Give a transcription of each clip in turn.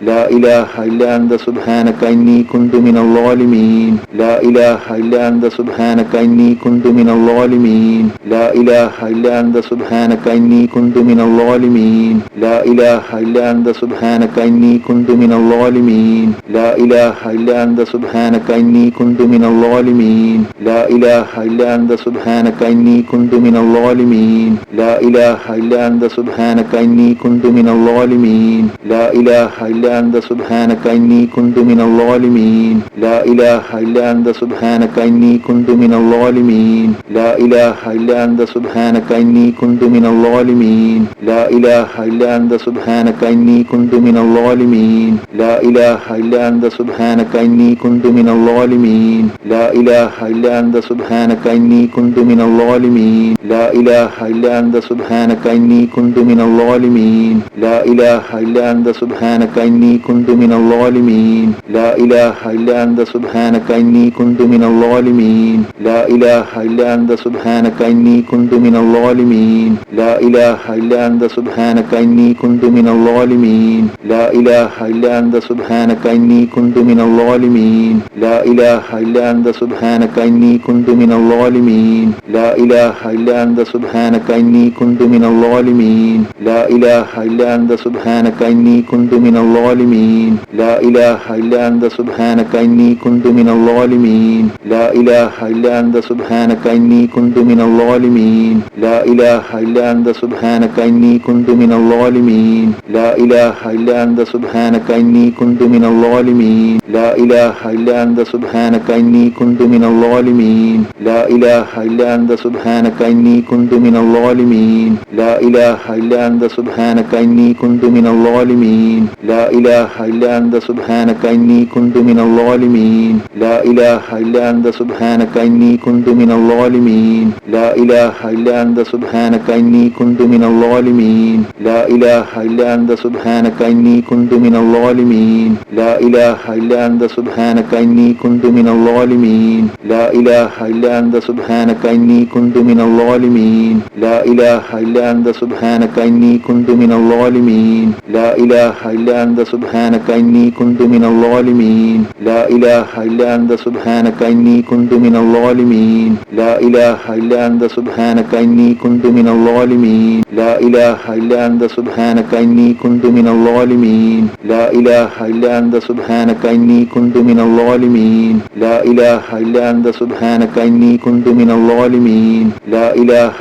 لا إله إلا أنت سبحانك إني كنت من الظالمين لا إله إلا أنت سبحانك إني كنت من الظالمين لا إله إلا أنت سبحانك إني كنت من الظالمين لا إله إلا أنت سبحانك إني كنت من الظالمين لا إله إلا أنت سبحانك إني كنت من الظالمين لا إله إلا أنت سبحانك إني كنت من الظالمين لا إله إلا أنت سبحانك إني كنت من الظالمين لا إله إلا أنت سبحانك إني كنت من الظالمين لا إله إلا أنت سبحانك إني كنت من الظالمين لا إله إلا أنت سبحانك إني كنت من الظالمين لا إله إلا أنت سبحانك إني كنت من الظالمين لا إله إلا أنت سبحانك إني كنت من الظالمين لا إله إلا أنت سبحانك إني كنت من الظالمين لا إله إلا أنت سبحانك إني كنت من الظالمين لا إله إلا أنت سبحانك إني كنت من الظالمين لا إله إلا أنت سبحانك إني كنت من الظالمين لا إله إلا أنت سبحانك إني كنت من الظالمين لا إله إلا أنت سبحانك إني كنت من الظالمين لا إله إلا أنت سبحانك إني كنت من الظالمين لا إله إلا أنت سبحانك إني كنت من الظالمين لا إله إلا أنت سبحانك إني كنت من الظالمين لا إله إلا أنت سبحانك إني كنت من الظالمين لا إله إلا أنت سبحانك إني كنت من الظالمين لا إله إلا أنت سبحانك إني كنت من الظالمين لا إله إلا أنت سبحانك إني كنت من الظالمين لا إله إلا أنت سبحانك إني كنت من الظالمين لا إله إلا أنت سبحانك إني كنت من الظالمين لا إله إلا أنت سبحانك إني كنت من الظالمين لا إله إلا أنت سبحانك إني كنت من الظالمين لا إله إلا أنت سبحانك إني كنت من الظالمين لا إله إلا أنت سبحانك إني كنت من الظالمين لا إله إلا أنت سبحانك إني كنت من الظالمين لا إله إلا أنت سبحانك إني كنت من الظالمين لا إله إلا أنت سبحانك إني كنت من الظالمين لا إله إلا أنت سبحانك إني كنت من الظالمين لا إله إلا أنت سبحانك إني كنت من الظالمين لا إله إلا أنت سبحانك إني كنت من الظالمين لا إله إلا أنت سبحانك إني كنت من الظالمين لا إله إلا أنت سبحانك إني كنت من الظالمين لا إله إلا أنت سبحانك إني كنت من الظالمين لا إله إلا أنت سبحانك إني كنت من الظالمين لا إله إلا أنت سبحانك إني كنت من الظالمين لا إله إلا أنت سبحانك إني كنت من الظالمين لا إله إلا أنت سبحانك إني كنت من الظالمين لا إله إلا أنت سبحانك إني كنت من الظالمين لا إله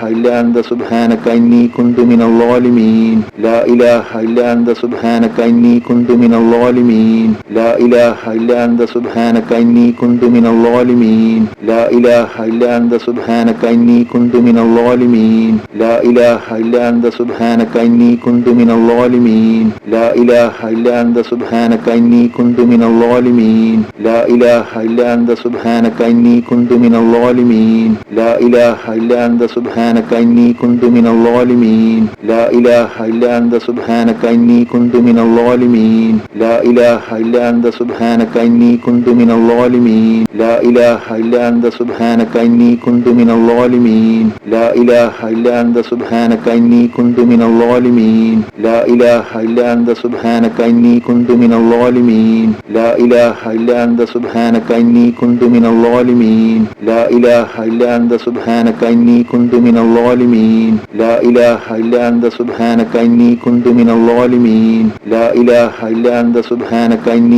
إلا أنت سبحانك إني كنت من الظالمين لا إله إلا أنت سبحانك إني كنت من الظالمين لا إله إلا أنت سبحانك إني كنت من الظالمين لا إله إلا أنت سبحانك إني كنت من الظالمين لا إله إلا أنت سبحانك إني كنت من الظالمين لا إله إلا أنت سبحانك إني كنت من الظالمين لا إله إلا أنت سبحانك إني كنت من الظالمين لا إله إلا أنت سبحانك إني كنت من الظالمين لا إله إلا أنت سبحانك إني كنت من الظالمين لا إله إلا أنت سبحانك إني كنت من الظالمين لا إله إلا أنت سبحانك إني كنت من الظالمين لا إله إلا أنت سبحانك إني كنت من الظالمين لا إله إلا أنت سبحانك إني كنت من الظالمين لا إله إلا أنت سبحانك إني كنت من الظالمين لا إله إلا أنت سبحانك إني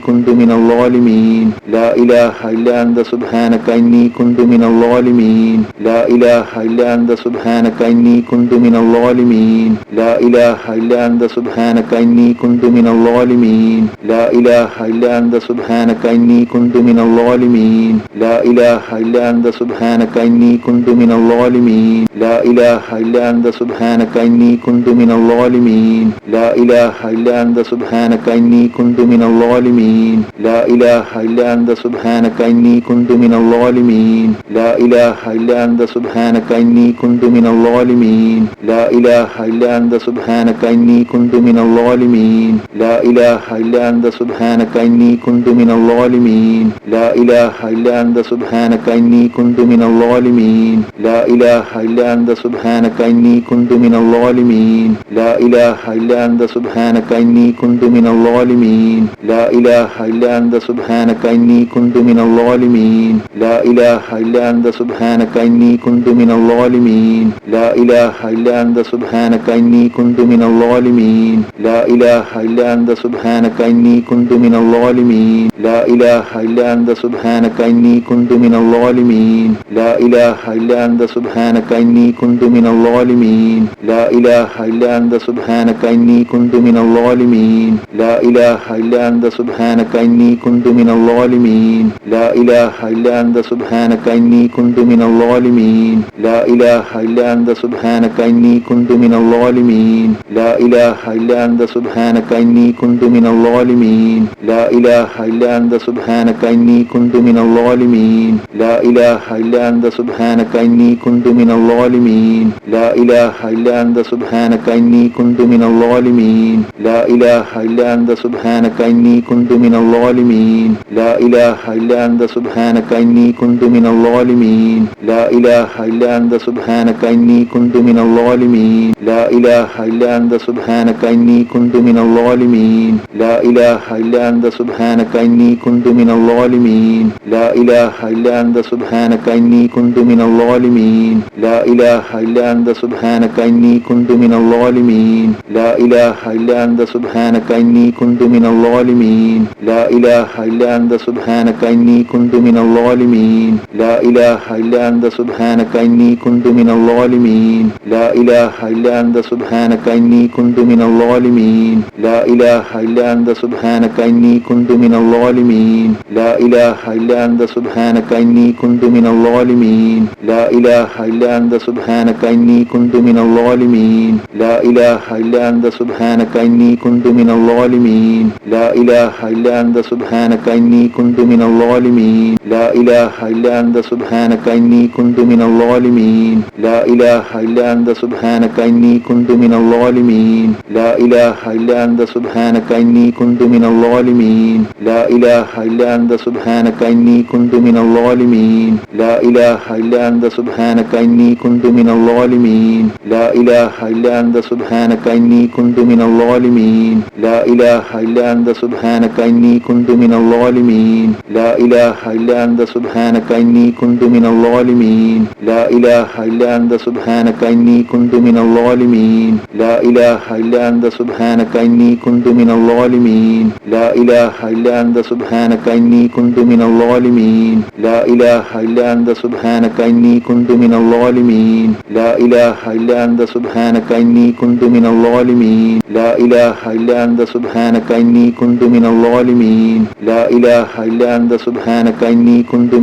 كنت من الظالمين لا إله إلا أنت سبحانك إني كنت من الظالمين لا إله إلا أنت سبحانك إني كنت من الظالمين لا إله إلا أنت سبحانك إني كنت من الظالمين لا إله إلا أنت سبحانك إني كنت من الظالمين لا إله إلا أنت سبحانك إني كنت من الظالمين لا إله إلا أنت سبحانك إني كنت من الظالمين لا إله إلا أنت سبحانك إني كنت من الظالمين لا إله إلا أنت سبحانك إني كنت من الظالمين لا إله إلا أنت سبحانك إني كنت من الظالمين لا إله إلا أنت سبحانك إني كنت من الظالمين لا إله إلا أنت سبحانك إني كنت من الظالمين لا إله إلا أنت سبحانك إني كنت من الظالمين لا إله إلا أنت سبحانك إني كنت من من الظالمين لا إله إلا أنت سبحانك إني كنت من الظالمين لا إله إلا أنت سبحانك إني كنت من الظالمين لا إله إلا أنت سبحانك إني كنت من الظالمين لا إله إلا أنت سبحانك إني كنت من الظالمين لا إله إلا أنت سبحانك إني كنت من الظالمين لا إله إلا أنت سبحانك إني كنت من الظالمين لا إله إلا أنت سبحانك إني كنت من الظالمين لا إله إلا أنت سبحانك إني كنت من الظالمين لا إله إلا أنت سبحانك إني كنت من الظالمين لا إله إلا أنت سبحانك إني كنت من الظالمين لا إله إلا أنت سبحانك إني كنت من الظالمين لا إله إلا أنت سبحانك إني كنت من الظالمين لا إله إلا أنت سبحانك إني كنت من الظالمين لا إله إلا أنت سبحانك إني كنت من الظالمين لا إله إلا أنت سبحانك إني كنت من الظالمين لا إله إلا أنت سبحانك إني كنت من الظالمين لا إله إلا أنت سبحانك إني كنت من الظالمين لا إله إلا أنت سبحانك إني كنت من الظالمين لا إله إلا أنت سبحانك إني كنت من الظالمين لا إله إلا أنت سبحانك إني كنت من الظالمين لا إله إلا أنت سبحانك إني كنت من الظالمين لا إله إلا أنت سبحانك إني كنت من الظالمين لا إله إلا أنت سبحانك إني كنت من الظالمين لا إله إلا أنت سبحانك إني كنت من الظالمين لا إله إلا أنت سبحانك إني كنت من الظالمين لا إله إلا أنت سبحانك إني كنت من الظالمين لا إله إلا أنت سبحانك إني كنت من الظالمين لا إله إلا أنت سبحانك إني كنت من الظالمين لا إله إلا أنت سبحانك إني كنت من الظالمين لا إله إلا أنت سبحانك إني كنت من الظالمين لا إله إلا أنت سبحانك إني كنت من الظالمين لا إله إلا أنت سبحانك إني كنت من الظالمين لا إله إلا أنت سبحانك إني كنت من الظالمين لا إله إلا أنت سبحانك إني كنت من الظالمين لا إله إلا أنت سبحانك إني كنت من الظالمين لا إله إلا أنت سبحانك إني كنت من الظالمين لا إله إلا أنت سبحانك إني كنت من الظالمين لا إله إلا أنت سبحانك إني كنت من الظالمين لا إله إلا أنت سبحانك إني كنت من الظالمين لا إله إلا أنت سبحانك إني كنت من الظالمين لا إله إلا أنت سبحانك إني كنت من الظالمين لا إله إلا أنت سبحانك إني كنت من الظالمين لا إله إلا أنت سبحانك إني كنت من الظالمين لا إله إلا أنت سبحانك إني كنت من الظالمين لا إله إلا أنت سبحانك إني كنت من الظالمين لا إله إلا أنت سبحانك إني كنت من الظالمين لا إله إلا أنت سبحانك إني كنت من الظالمين لا إله إلا أنت سبحانك إني كنت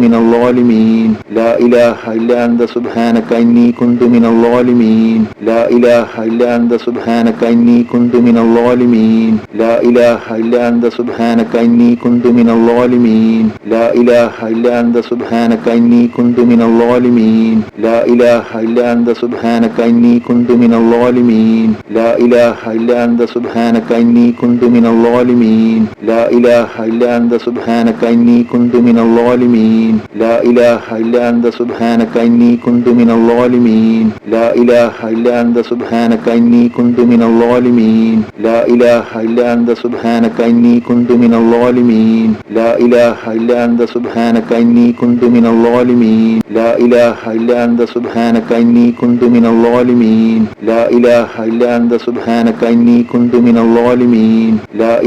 من الظالمين لا إله إلا أنت سبحانك إني كنت من الظالمين لا إله إلا أنت سبحانك إني كنت من الظالمين لا إله إلا أنت سبحانك إني كنت من الظالمين لا إله إلا أنت سبحانك إني كنت من الظالمين لا إله إلا أنت سبحانك إني كنت من الظالمين لا إله إلا أنت سبحانك إني كنت من الظالمين لا إله إلا أنت سبحانك إني كنت من الظالمين لا إله إلا أنت سبحانك إني كنت من الظالمين لا إله إلا أنت سبحانك إني كنت من الظالمين لا إله إلا أنت سبحانك إني كنت من الظالمين لا إله إلا أنت سبحانك إني كنت من الظالمين لا إله إلا أنت سبحانك إني كنت من الظالمين لا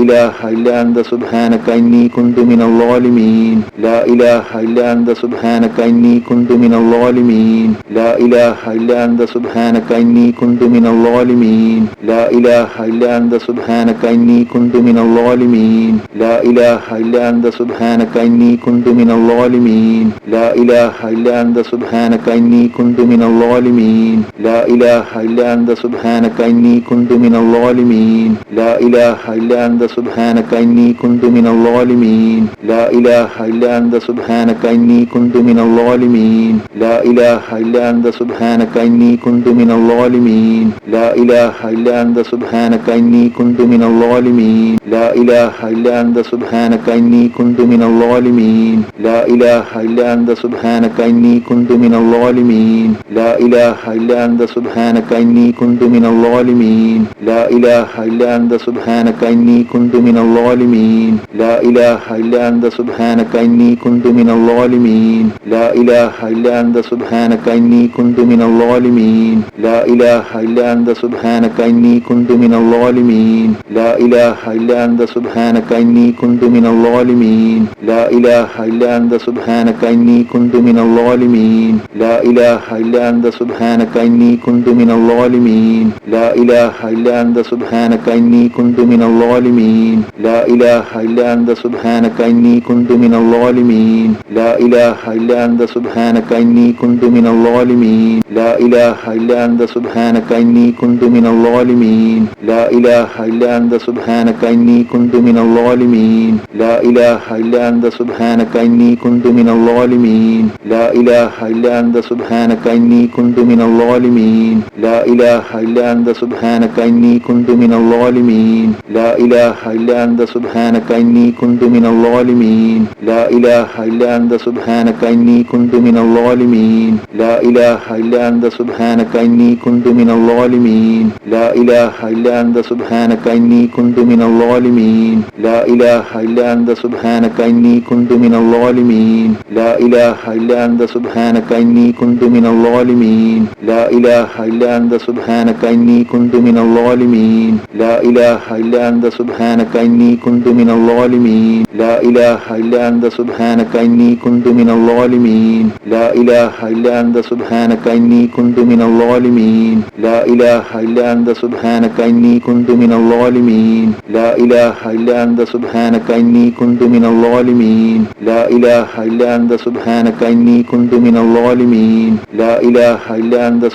إله إلا أنت سبحانك إني كنت من الظالمين لا إله إلا أنت سبحانك إني كنت من الظالمين لا إله إلا أنت سبحانك إني كنت من الظالمين لا إله إلا أنت سبحانك إني كنت من الظالمين لا إله إلا أنت سبحانك إني كنت من الظالمين لا إله إلا أنت سبحانك إني كنت من الظالمين لا إله إلا أنت سبحانك إني كنت من الظالمين لا إله إلا أنت سبحانك إني كنت من الظالمين لا إله إلا أنت سبحانك إني كنت من الظالمين لا إله إلا أنت سبحانك إني كنت من الظالمين لا إله إلا أنت سبحانك إني كنت من الظالمين لا إله إلا أنت سبحانك إني كنت من الظالمين لا إله إلا أنت سبحانك سبحانك إني كنت من الظالمين لا إله إلا أنت سبحانك إني كنت من الظالمين لا إله إلا أنت سبحانك إني كنت من الظالمين لا إله إلا أنت سبحانك إني كنت من الظالمين لا إله إلا أنت سبحانك إني كنت من الظالمين لا إله إلا أنت سبحانك إني كنت من الظالمين لا إله إلا أنت سبحانك إني كنت من الظالمين لا إله إلا أنت سبحانك إني كنت من الظالمين لا إله إلا أنت سبحانك إني كنت من الظالمين لا إله إلا أنت سبحانك إني كنت من الظالمين لا إله إلا أنت سبحانك إني كنت من الظالمين لا إله إلا أنت سبحانك إني كنت من الظالمين لا إله إلا أنت سبحانك إني كنت من الظالمين لا إله إلا أنت سبحانك إني كنت من الظالمين لا إله إلا أنت سبحانك إني كنت من الظالمين لا إله إلا أنت سبحانك إني كنت من الظالمين لا إله إلا أنت سبحانك إني كنت من الظالمين لا إله إلا أنت سبحانك إني كنت من الظالمين لا إله إلا أنت سبحانك إني كنت من الظالمين لا إله إلا أنت سبحانك إني كنت من الظالمين لا إله إلا أنت سبحانك إني كنت من الظالمين لا إله إلا أنت سبحانك إني كنت من الظالمين لا إله إلا أنت سبحانك إني كنت من الظالمين لا إله إلا أنت سبحانك إني كنت من الظالمين لا إله إلا أنت سبحانك إني كنت من الظالمين لا إله إلا أنت سبحانك إني كنت من الظالمين لا إله إلا أنت سبحانك إني كنت من الظالمين لا إله إلا أنت سبحانك إني كنت من الظالمين لا إله إلا أنت سبحانك إني كنت من الظالمين لا إله إلا أنت سبحانك إني كنت من الظالمين لا إله إلا أنت سبحانك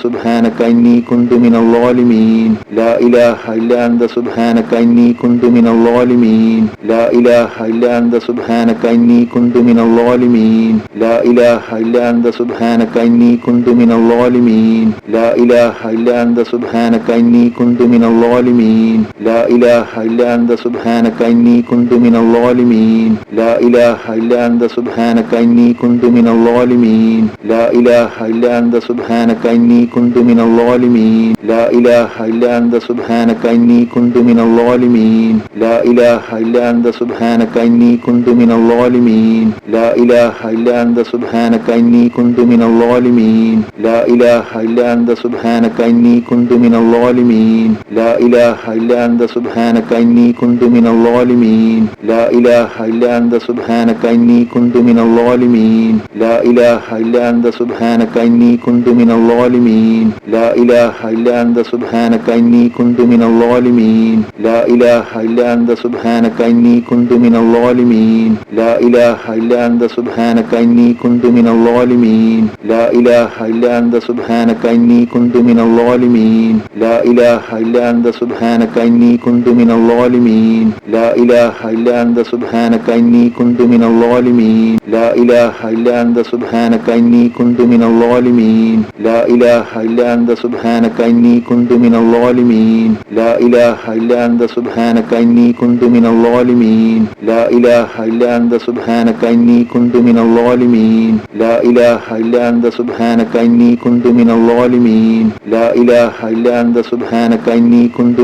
إني كنت من الظالمين لا إله إلا أنت سبحانك إني كنت من الظالمين لا إله إلا أنت سبحانك إني كنت من الظالمين لا إله إلا أنت سبحانك إني كنت من الظالمين لا إله إلا أنت سبحانك إني كنت من الظالمين لا إله إلا أنت سبحانك إني كنت من الظالمين لا إله إلا أنت سبحانك إني كنت من الظالمين لا إله إلا أنت سبحانك إني كنت من الظالمين لا إله إلا أنت سبحانك إني كنت من الظالمين لا إله إلا أنت سبحانك إني كنت من الظالمين لا إله إلا أنت سبحانك إني كنت من الظالمين لا إله إلا أنت سبحانك إني كنت من الظالمين لا إله إلا أنت سبحانك إني كنت من الظالمين لا إله إلا أنت سبحانك إني كنت من الظالمين لا إله إلا أنت سبحانك إني كنت من الظالمين لا إله إلا أنت سبحانك إني كنت من الظالمين لا إله إلا أنت سبحانك إني كنت من الظالمين لا إله إلا أنت سبحانك إني كنت من الظالمين لا إله إلا أنت سبحانك إني كنت من الظالمين لا إله إلا أنت سبحانك إني كنت من الظالمين لا إله إلا أنت سبحانك إني كنت من الظالمين لا إله إلا أنت سبحانك إني كنت من الظالمين لا إله إلا أنت سبحانك إني كنت من الظالمين لا إله إلا أنت سبحانك إني كنت من الظالمين لا إله إلا أنت سبحانك إني كنت من الظالمين لا إله إلا أنت سبحانك إني كنت من الظالمين لا إله إلا أنت سبحانك إني كنت من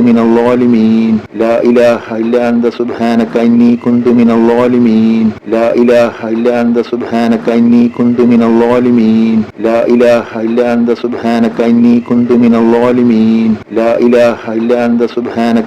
الظالمين لا إله إلا أنت سبحانك إني كنت من الظالمين لا إله إلا أنت سبحانك إني كنت من الظالمين لا إله إلا أنت سبحانك إني كنت من الظالمين لا إله إلا أنت سبحانك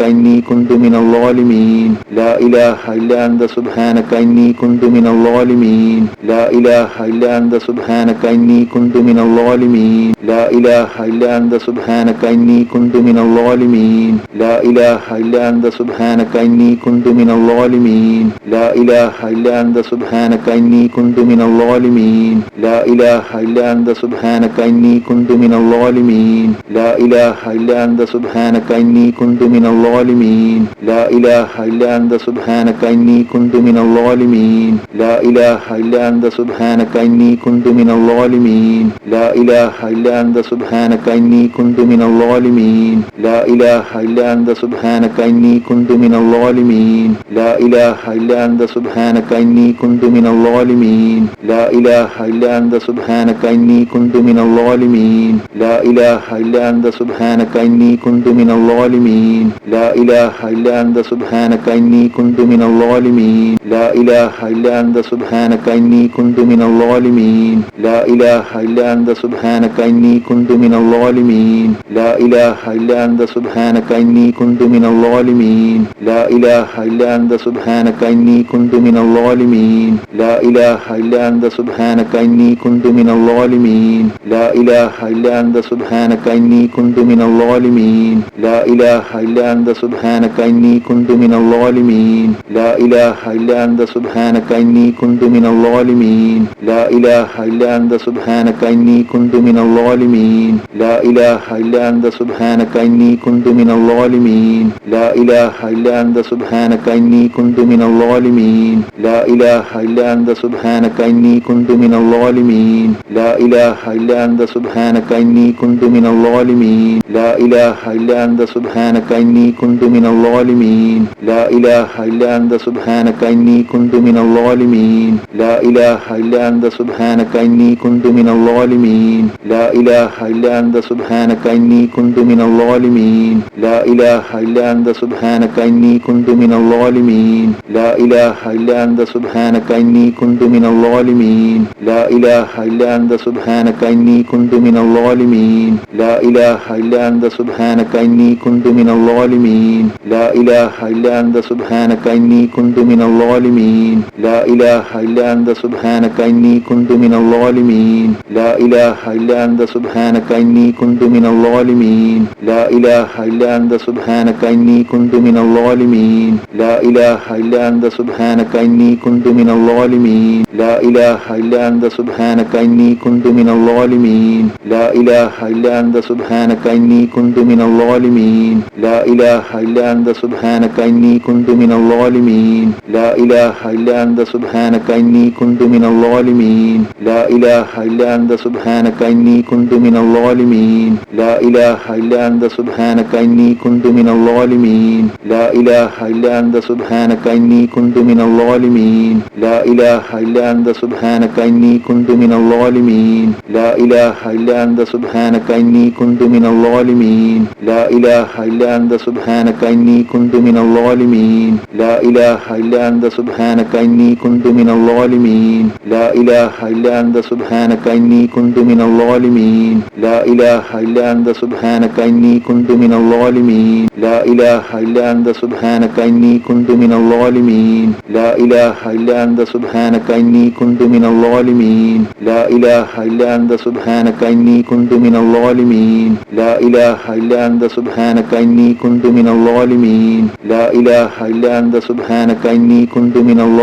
إني كنت من الظالمين لا إله إلا أنت سبحانك إني كنت من الظالمين لا إله إلا أنت سبحانك إني كنت من الظالمين لا إله إلا أنت سبحانك إني كنت من الظالمين لا إله إلا أنت سبحانك إني كنت من الظالمين لا إله إلا أنت سبحانك إني كنت من الظالمين لا إله إلا أنت سبحانك إني كنت من الظالمين لا إله إلا أنت سبحانك إني كنت من الظالمين لا إله إلا أنت سبحانك إني كنت من الظالمين لا إله إلا أنت سبحانك إني كنت من الظالمين لا إله إلا أنت سبحانك إني كنت من الظالمين لا إله إلا أنت سبحانك إني كنت من الظالمين لا إله إلا أنت سبحانك إني كنت من الظالمين لا إله إله إلا أنت سبحانك إني كنت من الظالمين لا إله إلا أنت سبحانك إني كنت من الظالمين لا إله إلا أنت سبحانك إني كنت من الظالمين لا إله إلا أنت سبحانك إني كنت من الظالمين لا إله إلا أنت سبحانك إني كنت من الظالمين لا إله إلا أنت سبحانك إني كنت من الظالمين لا إله إلا أنت سبحانك إني كنت من الظالمين لا إله إلا أنت سبحانك إني كنت من الظالمين لا إله إلا أنت سبحانك إني كنت من الظالمين لا إله إلا أنت سبحانك إني كنت من الظالمين لا إله إلا أنت سبحانك إني كنت من الظالمين لا إله إلا أنت سبحانك إني كنت من الظالمين لا إله إلا أنت سبحانك إني كنت من الظالمين لا إله إلا أنت سبحانك إني كنت من الظالمين لا إله إلا أنت سبحانك إني كنت من الظالمين لا إله إلا أنت سبحانك إني كنت من الظالمين لا إله إلا أنت سبحانك إني كنت من الظالمين لا إله إلا أنت سبحانك إني كنت من الظالمين لا إله إلا أنت سبحانك إني كنت من الظالمين لا إله إلا أنت سبحانك إني كنت من الظالمين لا إله إلا أنت سبحانك إني كنت من الظالمين لا إله إلا أنت سبحانك إني كنت من الظالمين لا إله إلا أنت سبحانك إني كنت من الظالمين لا إله إلا أنت سبحانك إني كنت من الظالمين لا إله إلا أنت سبحانك إني كنت من الظالمين لا إله إلا أنت سبحانك إني كنت من الظالمين لا إله إلا أنت سبحانك إني كنت من الظالمين لا إله إلا أنت سبحانك إني كنت من الظالمين لا إله إلا أنت سبحانك إني كنت من الظالمين لا إله إلا أنت سبحانك إني كنت من الظالمين لا إله إلا أنت سبحانك إني كنت من الظالمين لا إله إلا أنت سبحانك إني كنت من الظالمين لا إله إلا أنت سبحانك إني كنت من الظالمين لا إله إلا أنت سبحانك إني كنت من الظالمين لا إله إلا أنت سبحانك إني كنت من الظالمين لا إله إلا أنت سبحانك إني كنت من الظالمين لا إله إلا أنت سبحانك إني كنت من الظالمين لا إله إلا أنت سبحانك إني كنت من الظالمين لا إله إلا أنت سبحانك إني كنت من الظالمين لا إله إلا أنت سبحانك إني كنت من الظالمين لا إله إلا أنت سبحانك إني كنت من الظالمين لا إله إلا أنت سبحانك إني كنت من الظالمين لا إله إلا أنت سبحانك إني كنت من الظالمين لا إله إلا أنت سبحانك إني كنت من الظالمين لا إله إلا أنت سبحانك إني كنت من الظالمين لا إله إلا أنت سبحانك إني كنت من الظالمين لا إله إلا أنت سبحانك إني كنت من الظالمين لا إله إلا أنت سبحانك إني كنت من الظالمين لا إله إلا أنت سبحانك إني كنت من الظالمين لا إله إلا أنت سبحانك إني كنت من الظالمين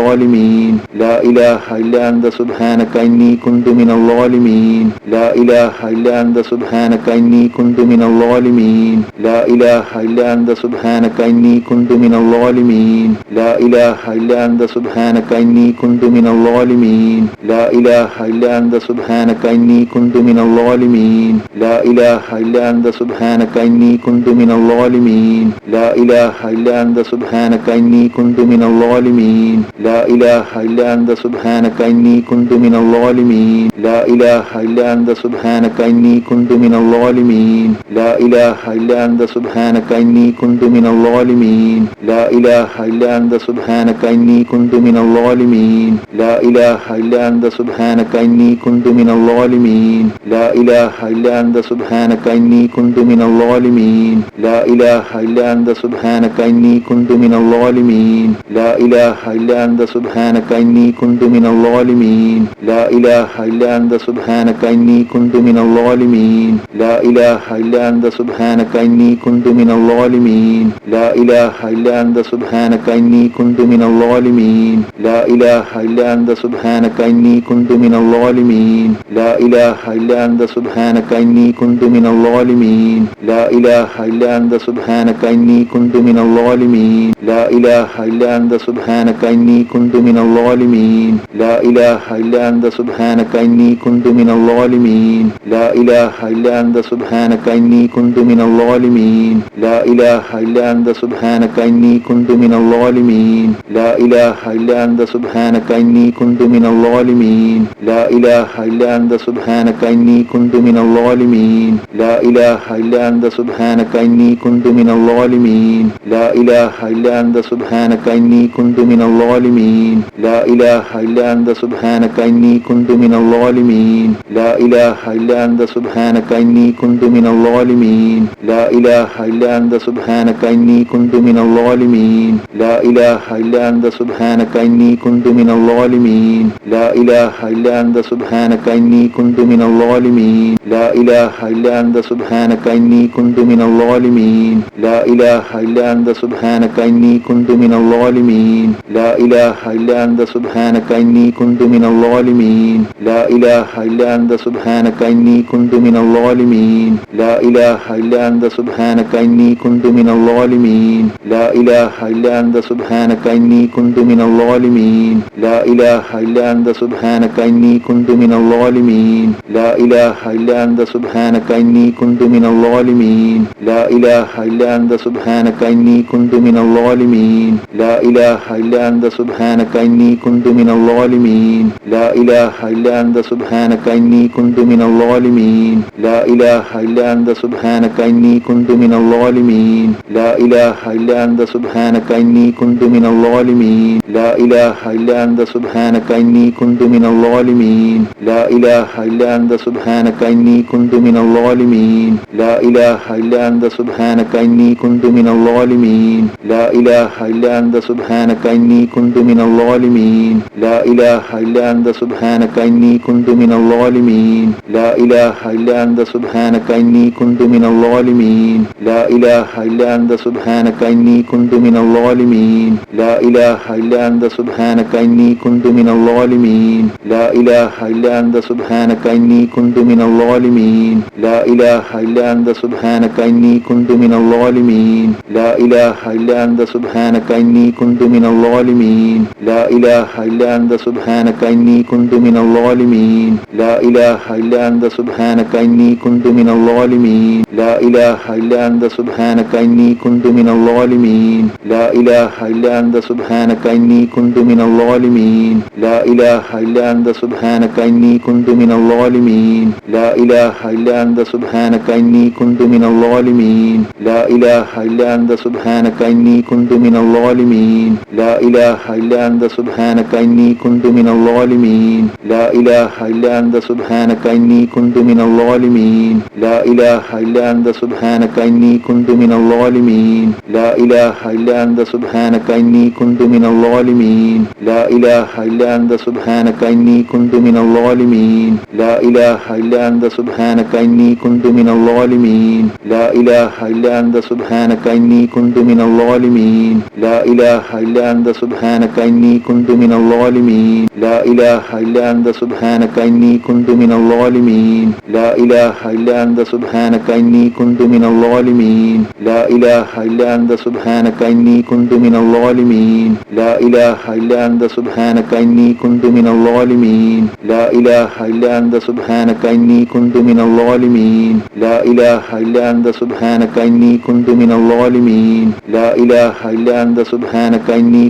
لا إله إلا أنت سبحانك إني كنت من الظالمين لا إله إلا أنت سبحانك إني كنت من الظالمين لا إله إلا أنت سبحانك إني كنت من الظالمين لا إله إلا أنت سبحانك إني كنت من الظالمين لا إله إلا أنت سبحانك إني كنت من الظالمين لا إله إلا أنت سبحانك إني كنت من الظالمين لا إله إلا أنت سبحانك إني كنت من الظالمين لا إله إلا أنت سبحانك إني كنت من الظالمين لا إله إلا أنت سبحانك إني كنت من الظالمين لا إله إلا أنت سبحانك إني كنت من الظالمين لا إله إلا أنت سبحانك إني كنت من الظالمين لا إله إلا أنت سبحانك إني كنت من الظالمين لا إله إلا أنت سبحانك إني كنت من الظالمين لا إله إلا أنت سبحانك إني كنت من الظالمين لا إله إلا أنت سبحانك إني كنت من الظالمين لا إله إلا أنت سبحانك إني كنت من الظالمين لا إله إلا أنت سبحانك إني كنت من الظالمين لا إله إلا أنت سبحانك إني كنت من الظالمين لا إله إلا أنت سبحانك إني كنت من الظالمين لا إله إلا أنت سبحانك إني كنت من الظالمين لا إله إلا أنت سبحانك إني كنت من الظالمين لا إله إلا أنت سبحانك إني كنت من الظالمين لا إله إلا أنت سبحانك إني كنت من الظالمين الظالمين لا إله إلا أنت سبحانك إني كنت من الظالمين لا إله إلا أنت سبحانك إني كنت من الظالمين لا إله إلا أنت سبحانك إني كنت من الظالمين لا إله إلا أنت سبحانك إني كنت من الظالمين لا إله إلا أنت سبحانك إني كنت من الظالمين لا إله إلا أنت سبحانك إني كنت من الظالمين لا إله إلا أنت سبحانك إني كنت من الظالمين لا إله إلا أنت سبحانك إني كنت من الظالمين لا إله إلا أنت سبحانك إني كنت من الظالمين لا إله إلا أنت سبحانك إني كنت من الظالمين لا إله إلا أنت سبحانك إني كنت من الظالمين لا إله إلا أنت سبحانك إني كنت من الظالمين لا إله إلا أنت سبحانك إني كنت من الظالمين لا إله إلا أنت سبحانك إني كنت من الظالمين لا إله إلا أنت سبحانك إني كنت من الظالمين لا إله إلا أنت سبحانك إني كنت من الظالمين لا إله إلا أنت سبحانك إني كنت من الظالمين لا إله إلا أنت سبحانك إني كنت من الظالمين لا إله إلا أنت سبحانك إني كنت من الظالمين لا إله إلا أنت سبحانك إني كنت من الظالمين لا إله إلا أنت سبحانك إني كنت من الظالمين لا إله إلا أنت سبحانك إني كنت من الظالمين لا إله إلا أنت سبحانك إني كنت من الظالمين لا إله إلا أنت سبحانك إني كنت من الظالمين لا إله إلا أنت سبحانك إني كنت من الظالمين لا إله إلا أنت سبحانك إني كنت من الظالمين لا إله إلا أنت سبحانك إني كنت من الظالمين لا إله إلا أنت سبحانك إني كنت من الظالمين لا إله إلا أنت سبحانك إني كنت من الظالمين لا إله إلا أنت سبحانك إني كنت من الظالمين لا إله إلا أنت سبحانك إني كنت من الظالمين لا إله إلا أنت سبحانك إني كنت من الظالمين لا إله إلا أنت سبحانك إني كنت من الظالمين لا إله إلا أنت سبحانك إني كنت من الظالمين لا إله إلا أنت سبحانك إني كنت من الظالمين لا إله إلا أنت سبحانك إني كنت من الظالمين لا إله إلا أنت سبحانك إني كنت من الظالمين لا إله إلا أنت سبحانك إني كنت من الظالمين لا إله إلا أنت سبحانك إني كنت من الظالمين لا إله إلا أنت سبحانك إني كنت من الظالمين لا إله إلا أنت سبحانك إني كنت من الظالمين لا إله إلا أنت سبحانك إني كنت من الظالمين لا إله إلا أنت سبحانك إني كنت من الظالمين لا إله إلا أنت سبحانك إني كنت من الظالمين لا إله إلا أنت سبحانك إني كنت من الظالمين لا إله إلا أنت سبحانك إني كنت من الظالمين لا إله إلا أنت سبحانك إني كنت من الظالمين لا إله إلا أنت سبحانك إني كنت من الظالمين لا إله إلا أنت سبحانك إني كنت من الظالمين لا إله إلا أنت سبحانك إني كنت من الظالمين لا إله إلا أنت سبحانك إني كنت من الظالمين لا إله إلا أنت سبحانك إني كنت من الظالمين لا إله إلا أنت سبحانك إني كنت من الظالمين لا إله إلا أنت سبحانك إني كنت من الظالمين لا إله إلا أنت سبحانك إني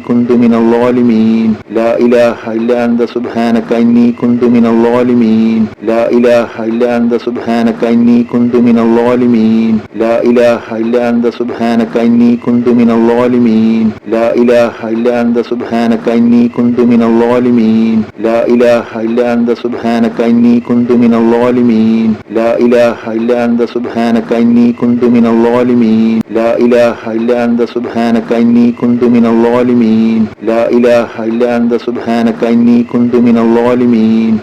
كنت من الظالمين لا إله إلا أنت سبحانك إني كنت من الظالمين لا إله إلا أنت سبحانك إني كنت من الظالمين لا إله إلا أنت سبحانك إني كنت من الظالمين لا إله إلا أنت سبحانك إني كنت من الظالمين لا إله إلا أنت سبحانك إني كنت من الظالمين لا إله إلا أنت سبحانك إني كنت من الظالمين لا إله إلا أنت سبحانك إني كنت من الظالمين